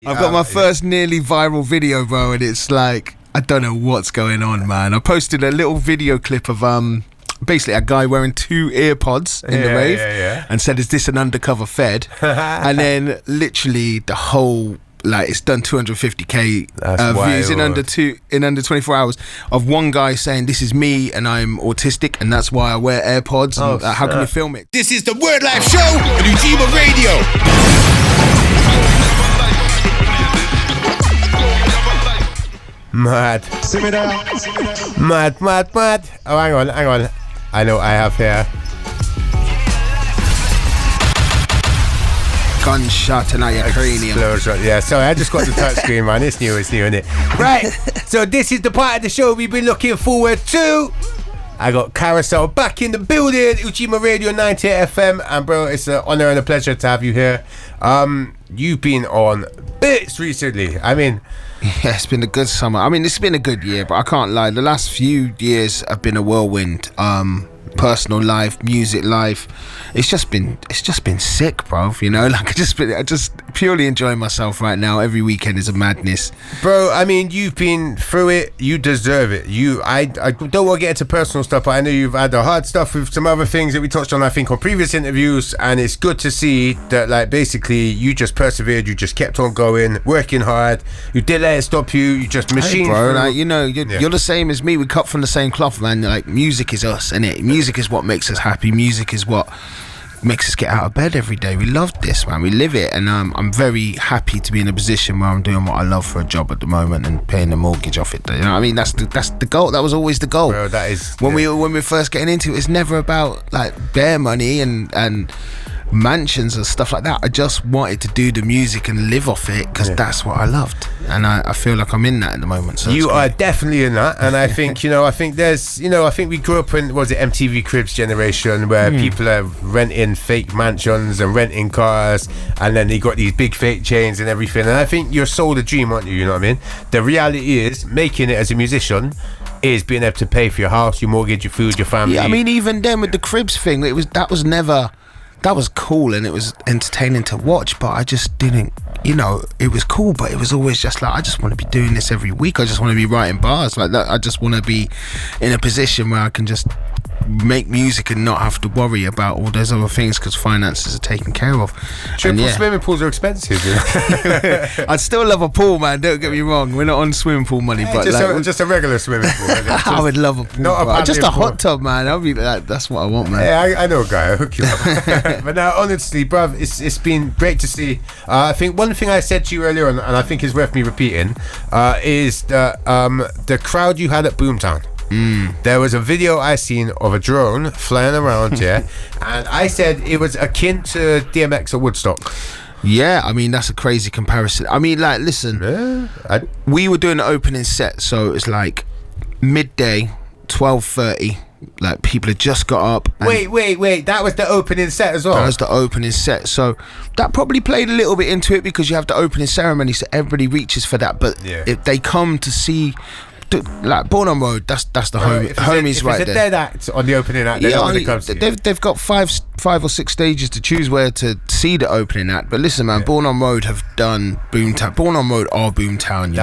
I've got my first nearly viral video, bro, and it's like, I don't know what's going on, man. I posted a little video clip of basically a guy wearing 2 earpods in the rave and said, is this an undercover Fed? And then literally the whole, like, it's done 250k views in under 24 hours of one guy saying, this is me and I'm autistic and that's why I wear AirPods. And how can you film it? This is the Wordlife show on Ujima Radio. Mad. Mad. Oh, hang on. I know what I have here. Gunshot in your cranium. Yeah, sorry, I just got the touch screen, man. It's new, isn't it? Right, so this is the part of the show we've been looking forward to. I got Carasel back in the building, Ujima Radio 98 FM, and bro, it's an honour and a pleasure to have you here. You've been on bits recently. I mean, yeah, it's been a good summer. I mean, it's been a good year, but I can't lie. The last few years have been a whirlwind. Personal life, music life. It's just been sick, bro. You know, like I just purely enjoying myself right now. Every weekend is a madness, bro. I mean, you've been through it. You deserve it. I don't want to get into personal stuff, but I know you've had the hard stuff with some other things that we touched on, I think, on previous interviews. And it's good to see that, like, basically, you just persevered. You just kept on going, working hard. You didn't let it stop you. You just machined. Hey, bro, like, you know, you're the same as me. We cut from the same cloth, man. Like, music is us, innit? Music is what makes us happy. Music is what makes us get out of bed every day. We love this, man. We live it, and I'm very happy to be in a position where I'm doing what I love for a job at the moment and paying the mortgage off it. You know what I mean? That's the goal. That was always the goal. Bro, that is when we're first getting into it. It's never about like bare money and mansions and stuff like that. I just wanted to do the music and live off it because that's what I loved, and I feel like I'm in that at the moment. So you are definitely in that, and I think I think we grew up in MTV Cribs generation where people are renting fake mansions and renting cars, and then they got these big fake chains and everything. And I think you're sold a dream, aren't you? You know what I mean? The reality is, making it as a musician is being able to pay for your house, your mortgage, your food, your family. Yeah, I mean, even then with the Cribs thing, that was cool and it was entertaining to watch, but I just didn't, it was cool, but it was always just like, I just want to be doing this every week. I just want to be writing bars like that. I just want to be in a position where I can just make music and not have to worry about all those other things because finances are taken care of. Swimming pools are expensive. I'd still love a pool, man, don't get me wrong. We're not on swimming pool money, but just a regular swimming pool. I would love a pool, just a hot tub, man. I'll be like, that's what I want, man. Yeah, I know a guy, I'll hook you up. But now, honestly, bruv, it's been great to see. I think one thing I said to you earlier on, and I think is worth me repeating, is that the crowd you had at Boomtown. There was a video I seen of a drone flying around here, and I said it was akin to DMX at Woodstock. Yeah, I mean, that's a crazy comparison. I mean, like, listen, we were doing the opening set, so it's like midday, 12:30. Like, people had just got up. Wait, that was the opening set as well? That was the opening set, so that probably played a little bit into it because you have the opening ceremony, so everybody reaches for that. But if they come to see, like, Born on Road, that's the homies right there. If it's a dead act on the opening act, they're not going to come to you. They've got five or six stages to choose where to see the opening act. But listen, man, Born on Road have done Boomtown. Born on Road are Boomtown.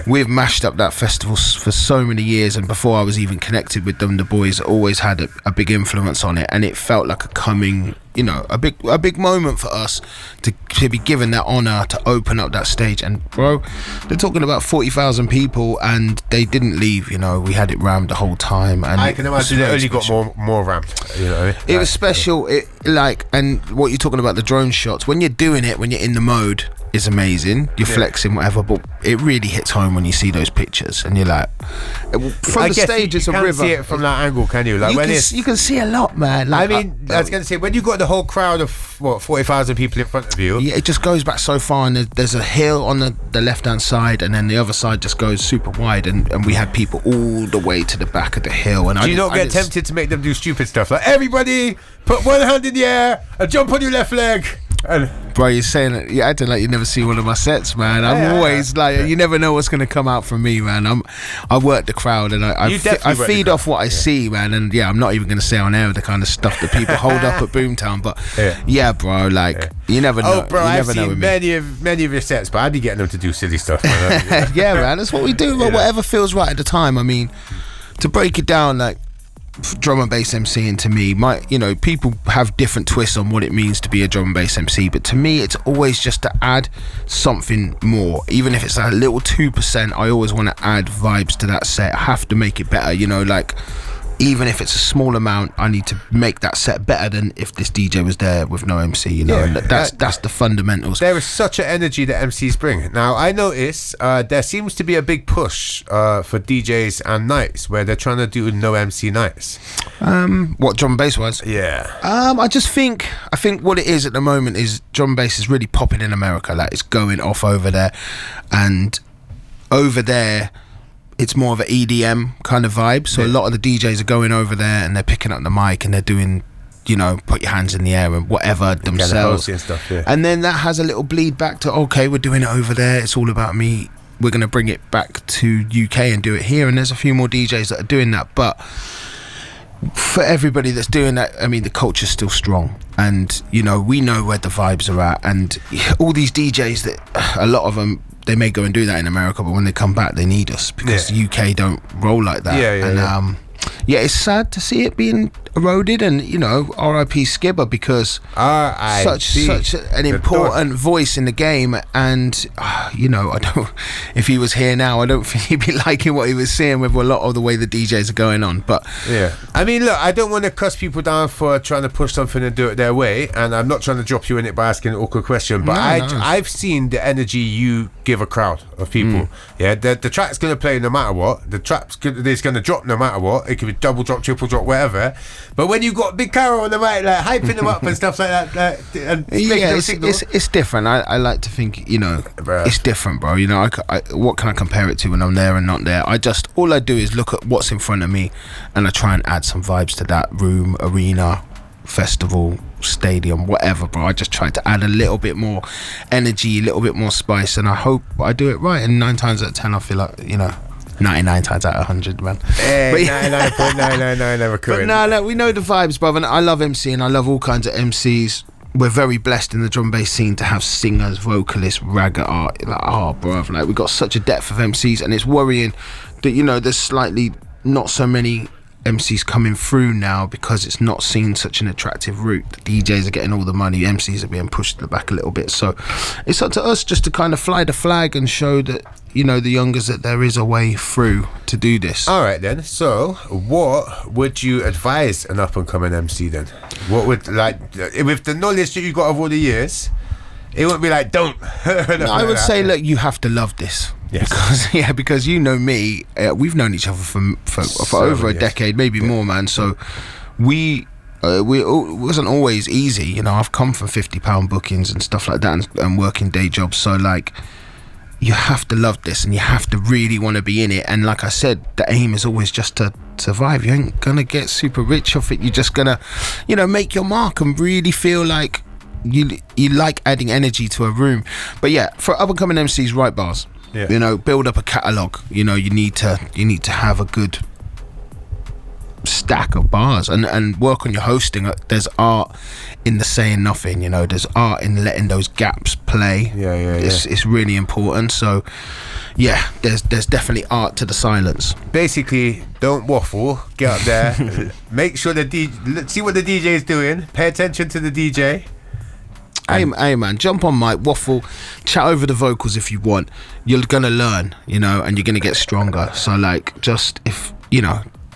We've mashed up that festival for so many years, and before I was even connected with them, the boys always had a big influence on it, and it felt like a big moment for us to be given that honor to open up that stage. And bro, they're talking about 40,000 people, and they didn't leave. We had it rammed the whole time, and I can imagine it only got more rammed. It was special. And what you're talking about, the drone shots, when you're doing it, when you're in the mode, is amazing. You're flexing, whatever, but it really hits home when you see those pictures, and you're like, from the stage, it's a river. You can't see it from that angle, can you? Like, you can see a lot, man. Like, I was going to say, when you got the whole crowd of 40,000 people in front of you, it just goes back so far, and there's a hill on the left hand side, and then the other side just goes super wide, and we had people all the way to the back of the hill. And do you not get tempted to make them do stupid stuff like, everybody put one hand in the air and jump on your left leg? Bro, you're saying it. You're acting like you never see one of my sets, man. I'm always like, you never know what's gonna come out from me, man. I work the crowd and I feed off what I see, man. And I'm not even gonna say on air the kind of stuff that people hold up at Boomtown, but bro, like you never know. Oh, bro, I've seen many of your sets, but I'd be getting them to do silly stuff. Man. Yeah, man, that's what we do. Whatever feels right at the time. I mean, to break it down, like. Drum and bass MCing to me, people have different twists on what it means to be a drum and bass MC, but to me it's always just to add something more. Even if it's a little 2%, I always want to add vibes to that set. I have to make it better, like even if it's a small amount, I need to make that set better than if this DJ was there with no MC, and that's the fundamentals. There is such an energy that MCs bring. Now, I notice there seems to be a big push for DJs and nights where they're trying to do no MC nights. What, drum and bass wise? Yeah. I think what it is at the moment is drum and bass is really popping in America. Like, it's going off over there, and over there it's more of an EDM kind of vibe. So a lot of the DJs are going over there and they're picking up the mic and they're doing, put your hands in the air and whatever themselves. And stuff, And then that has a little bleed back to, okay, we're doing it over there. It's all about me. We're going to bring it back to UK and do it here. And there's a few more DJs that are doing that. But for everybody that's doing that, I mean, the culture's still strong. And, we know where the vibes are at. And all these DJs, that a lot of them, they may go and do that in America, but when they come back, they need us because the UK don't roll like that. It's sad to see it being eroded, and R.I.P. Skibber, because such an important voice in the game, and I don't. If he was here now, I don't think he'd be liking what he was seeing with a lot of the way the DJs are going on. But I mean, look, I don't want to cuss people down for trying to push something and do it their way, and I'm not trying to drop you in it by asking an awkward question, but I've seen the energy you give a crowd of people. The track's going to play no matter what. The track's it's going to drop no matter what. It could be double drop, triple drop, whatever. But when you got Big Caro on the mic, like hyping them up and stuff like that, and it's different. I like to think, it's different, bro. What can I compare it to when I'm there and not there? All I do is look at what's in front of me, and I try and add some vibes to that room, arena, festival, stadium, whatever, bro. I just try to add a little bit more energy, a little bit more spice, and I hope I do it right. And 9 times out of 10, I feel like 99 times out of 100, man. Hey, 99.999 recurring. But no, we know the vibes, brother. And I love MCing. I love all kinds of MCs. We're very blessed in the drum bass scene to have singers, vocalists, ragga art. Bruv, like, we've got such a depth of MCs, and it's worrying that there's slightly not so many MCs coming through now because it's not seen such an attractive route. The DJs are getting all the money, MCs are being pushed to the back a little bit. So it's up to us just to kind of fly the flag and show that the youngers, that there is a way through to do this. All right then. So what would you advise an up and coming MC then? What would, like, with the knowledge that you got of all the years, it wouldn't be like, don't. No, I would say, look, you have to love this. Yes. Because me, we've known each other for over a decade, maybe more, man. So we wasn't always easy. I've come from £50 bookings and stuff like that, and working day jobs. So like, you have to love this, and you have to really want to be in it. And like I said, the aim is always just to survive. You ain't gonna get super rich off it. You're just gonna, make your mark and really feel like you like adding energy to a room. But for up and coming MCs, write bars. Build up a catalogue. You need to have a good stack of bars and work on your hosting. There's art in the saying nothing. There's art in letting those gaps play. It's really important. So there's definitely art to the silence. Basically, don't waffle. Get up there. Make sure see what the DJ is doing. Pay attention to the DJ. Hey man, jump on mic, waffle, chat over the vocals if you want. You're gonna learn, and you're gonna get stronger. So like, just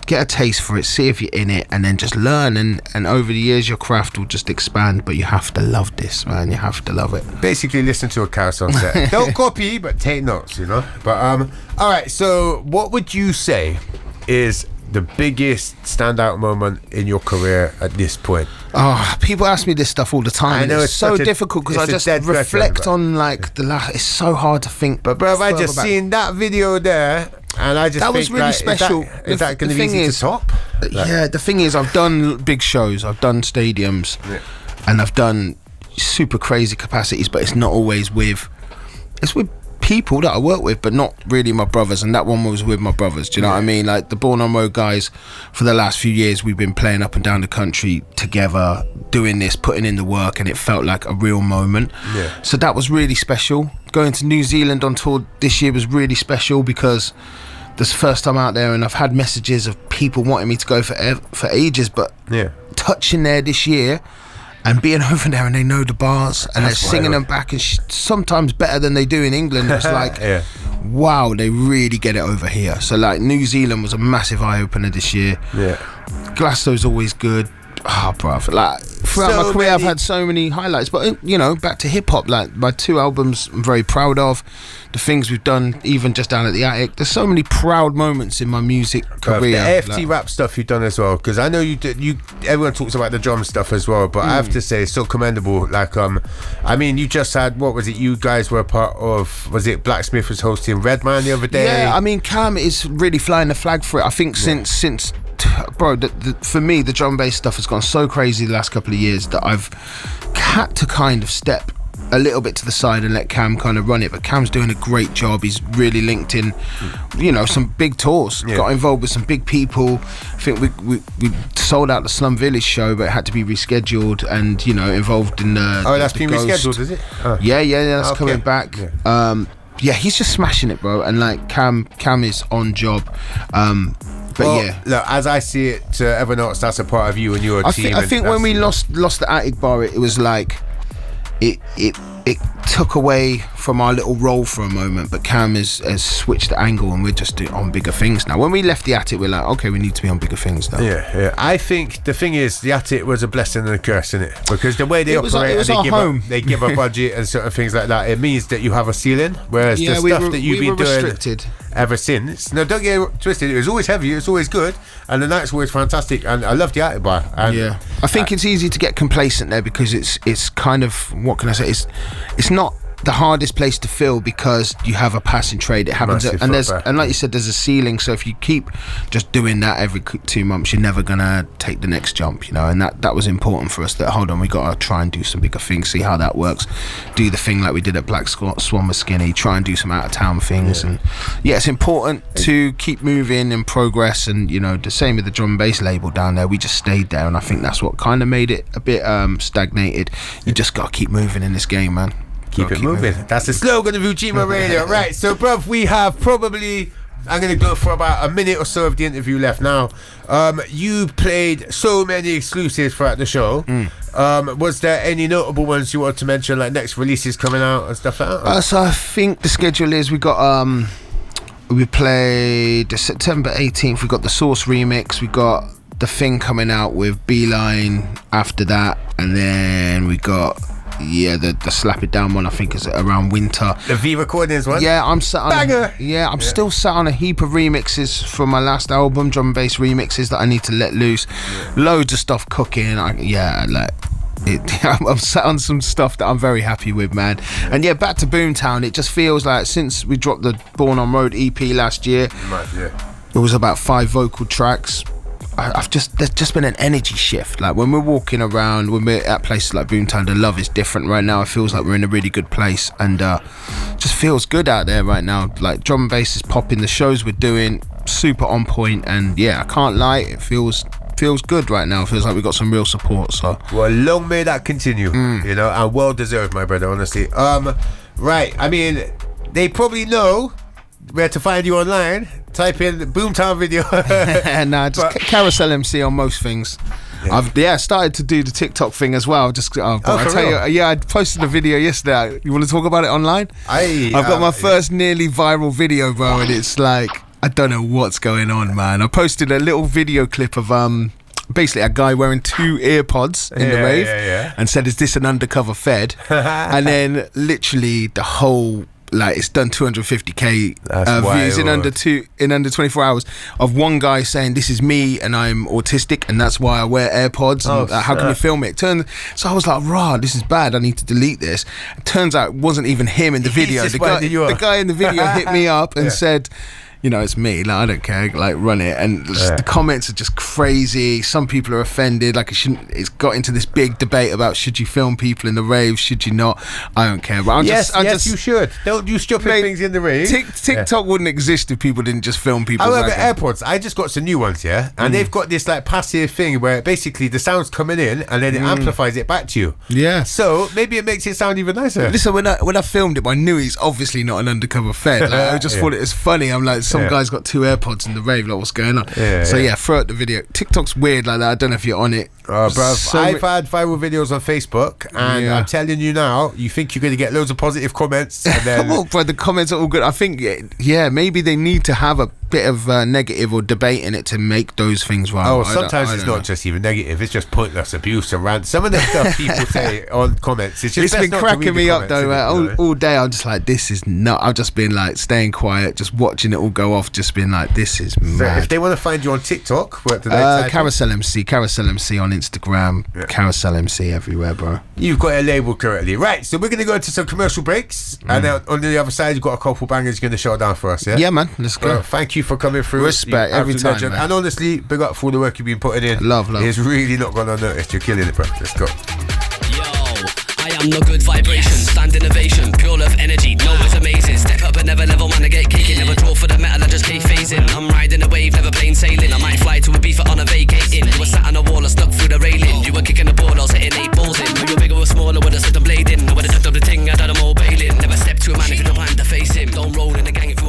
get a taste for it, see if you're in it, and then just learn. And over the years, your craft will just expand. But you have to love this, man. You have to love it. Basically, listen to a Carasel set. Don't copy, but take notes. But all right. So, what would you say is the biggest standout moment in your career at this point? People ask me this stuff all the time. I know it's so difficult because I just reflect on like it's so hard to think. But bro, I just seen that video there, and I just that was really special. Is that going to be easy to top? The thing is, I've done big shows, I've done stadiums, and I've done super crazy capacities, but it's not always with people that I work with, but not really my brothers. And that one was with my brothers. Do you know what I mean? Like the Born on Road guys, for the last few years, we've been playing up and down the country together, doing this, putting in the work, and it felt like a real moment. Yeah. So that was really special. Going to New Zealand on tour this year was really special because this is the first time out there, and I've had messages of people wanting me to go for ages, but touching there this year and being over there, and they know the bars and they're singing them back, and sometimes better than they do in England. It's like wow, they really get it over here. So like New Zealand was a massive eye-opener this year. Glasgow's always good. Bruv, like throughout my career I've had so many highlights, but you know, back to hip-hop, like my 2 albums I'm very proud of, the things we've done even just down at the Attic. There's so many proud moments in my music career. The AFT rap stuff you've done as well, because I know everyone talks about the drum stuff as well, but I have to say it's so commendable. Like I mean, you just had, what was it, you guys were a part of, was it Blacksmith was hosting Redman the other day? Yeah, I mean Cam is really flying the flag for it. I think since bro, for me the drum bass stuff has gone so crazy the last couple of years that I've had to kind of step a little bit to the side and let Cam kind of run it. But Cam's doing a great job. He's really linked in, you know, some big tours, got involved with some big people. I think we sold out the Slum Village show, but it had to be rescheduled, and you know, involved in the that's been rescheduled, is it? Yeah, that's coming back. Yeah, he's just smashing it, bro. And like Cam is on job. But well, look, as I see it, to everyone else, that's a part of you and your team. I think when we lost the Attic bar, it was like it took away from our little role for a moment, but Cam has switched the angle, and we're just on bigger things now. When we left the Attic, we're like, okay, we need to be on bigger things now. Yeah. I think the thing is, the Attic was a blessing and a curse, isn't it? Because the way they operate, they give a budget and sort of things like that, it means that you have a ceiling, whereas the stuff that you've been doing ever since, no, don't get it twisted, it was always heavy, it's always good, and the night's always fantastic, and I love the Attic bar. And I think it's easy to get complacent there, because it's kind of, what can I say, it's not the hardest place to fill, because you have a passing trade. It happens, and like you said, there's a ceiling. So if you keep just doing that every 2 months, you're never gonna take the next jump, you know. And that was important for us. That hold on, we gotta try and do some bigger things, see how that works. Do the thing like we did at Black Swan with Skinny. Try and do some out of town things, and it's important to keep moving and progress. And you know, the same with the drum and bass label down there. We just stayed there, and I think that's what kind of made it a bit stagnated. You just gotta keep moving in this game, man. Keep it moving. That's the slogan of Ujima Radio. Right, so bruv, we have probably, I'm going to go for about a minute or so of the interview left now. You played so many exclusives throughout the show. Was there any notable ones you want to mention, like next releases coming out and stuff like that? So I think the schedule is, we played September 18th, we got the Source remix, we got The Thing coming out with Beeline after that, and then we got the Slap It Down one, I think is around winter. The V Recordings one? Yeah, I'm sat on still sat on a heap of remixes from my last album, drum and bass remixes that I need to let loose. Loads of stuff cooking. I'm sat on some stuff that I'm very happy with, man. And back to Boomtown, it just feels like since we dropped the Born on Road EP last year, it was about 5 vocal tracks. There's just been an energy shift. Like when we're walking around, when we're at places like Boomtown, the love is different right now. It feels like we're in a really good place, and just feels good out there right now. Like drum and bass is popping, the shows we're doing super on point, and I can't lie, it feels good right now. It feels like we've got some real support. So well, long may that continue. You know, and well deserved, my brother, honestly. Right, I mean, they probably know where to find you online. Type in Boomtown video. Just Carasel MC on most things. I've started to do the TikTok thing as well. I posted a video yesterday. You want to talk about it online? I've got my first nearly viral video, bro, and it's like, I don't know what's going on, man. I posted a little video clip of basically a guy wearing 2 earpods in the rave, and said, "Is this an undercover Fed?" And then literally the whole, like, it's done 250k views in under 24 hours of one guy saying, "This is me and I'm autistic and that's why I wear AirPods, and how can you film it?" So I was like, rah, this is bad, I need to delete this. It turns out it wasn't even him in the video. The guy in the video hit me up and said, you know, it's me. Like, I don't care. Like, run it. And the comments are just crazy. Some people are offended. Like, it's got into this big debate about should you film people in the rave, should you not? I don't care. But yes, you should. Don't do stupid things in the rave. TikTok wouldn't exist if people didn't just film people. However, AirPods, I just got some new ones, and they've got this like passive thing where basically the sound's coming in and then it amplifies it back to you. Yeah. So maybe it makes it sound even nicer. Listen, when I filmed it, I knew he's obviously not an undercover Fed. Like, I just thought it was funny. I'm like, some guy's got 2 AirPods in the rave. Like, what's going on? Throw out the video. TikTok's weird like that. I don't know if you're on it. Bruv, I've had viral videos on Facebook, and I'm telling you now, you think you're going to get loads of positive comments, and then come on, bro, the comments are all good. I think, maybe they need to have a bit of negative or debate in it to make those things right. Sometimes it's not just even negative; it's just pointless abuse and rant. Some of the stuff people say on comments, it's been cracking me up though. All day, I'm just like, this is not. I've just been like staying quiet, just watching it all go off, just been like, this is mad. If they want to find you on TikTok, what do they type? Carasel MC on Instagram, Carasel MC everywhere, bro. You've got it labelled correctly, right? So we're going to go into some commercial breaks, and then on the other side, you've got a couple bangers you're going to show down for us. Yeah, man. Let's go. Thank you for coming through. Respect every time, man. And honestly, big up for all the work you've been putting in. Love. It's really not gone unnoticed. You're killing it, bro. Let's go. I am no good vibration, stand innovation, pure love energy, no it's amazing. Step up another level, man, I get kicking. Never draw for the metal, I just keep phasing. I'm riding a wave, never plain sailing. I might fly to a beef on a vacating. You were sat on a wall, I stuck through the railing. You were kicking the ball, I was hitting 8 balls in. You were bigger or smaller, with a certain blade in. I would've tucked up the ting, I done them all bailing. Never step to a man if you don't plan to face him. Don't roll in the gang if